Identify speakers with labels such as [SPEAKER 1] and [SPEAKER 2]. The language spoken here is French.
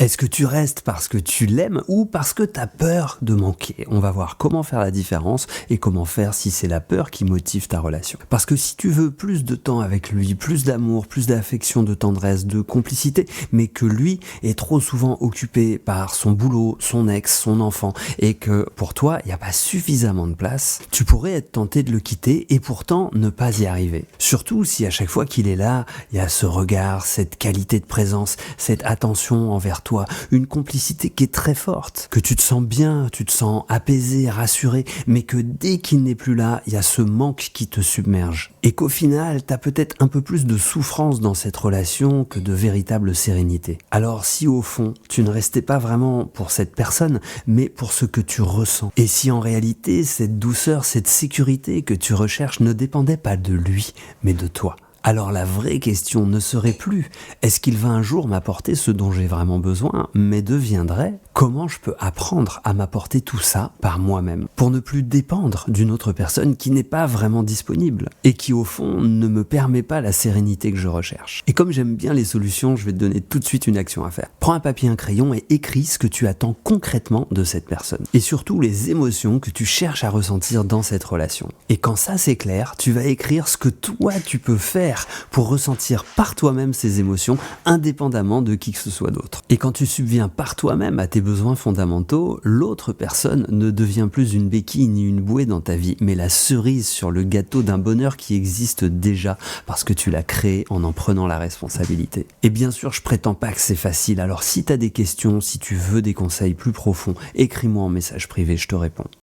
[SPEAKER 1] Est-ce que tu restes parce que tu l'aimes ou parce que tu as peur de manquer? On va voir comment faire la différence et comment faire si c'est la peur qui motive ta relation. Parce que si tu veux plus de temps avec lui, plus d'amour, plus d'affection, de tendresse, de complicité, mais que lui est trop souvent occupé par son boulot, son ex, son enfant, et que pour toi, il n'y a pas suffisamment de place, tu pourrais être tenté de le quitter et pourtant ne pas y arriver. Surtout si à chaque fois qu'il est là, il y a ce regard, cette qualité de présence, cette attention envers toi, une complicité qui est très forte, que tu te sens bien, tu te sens apaisé, rassuré, mais que dès qu'il n'est plus là, il y a ce manque qui te submerge. Et qu'au final, tu as peut-être un peu plus de souffrance dans cette relation que de véritable sérénité. Alors si au fond, tu ne restais pas vraiment pour cette personne, mais pour ce que tu ressens. Et si en réalité, cette douceur, cette sécurité que tu recherches ne dépendait pas de lui, mais de toi. Alors la vraie question ne serait plus est-ce qu'il va un jour m'apporter ce dont j'ai vraiment besoin, mais deviendrait comment je peux apprendre à m'apporter tout ça par moi-même, pour ne plus dépendre d'une autre personne qui n'est pas vraiment disponible et qui au fond ne me permet pas la sérénité que je recherche. Et comme j'aime bien les solutions, je vais te donner tout de suite une action à faire. Prends un papier et un crayon et écris ce que tu attends concrètement de cette personne. Et surtout les émotions que tu cherches à ressentir dans cette relation. Et quand ça c'est clair, tu vas écrire ce que toi tu peux faire pour ressentir par toi-même ces émotions indépendamment de qui que ce soit d'autre. Et quand tu subviens par toi-même à tes besoins fondamentaux, l'autre personne ne devient plus une béquille ni une bouée dans ta vie, mais la cerise sur le gâteau d'un bonheur qui existe déjà parce que tu l'as créé en prenant la responsabilité. Et bien sûr, je prétends pas que c'est facile, alors si tu as des questions, si tu veux des conseils plus profonds, écris-moi en message privé, je te réponds.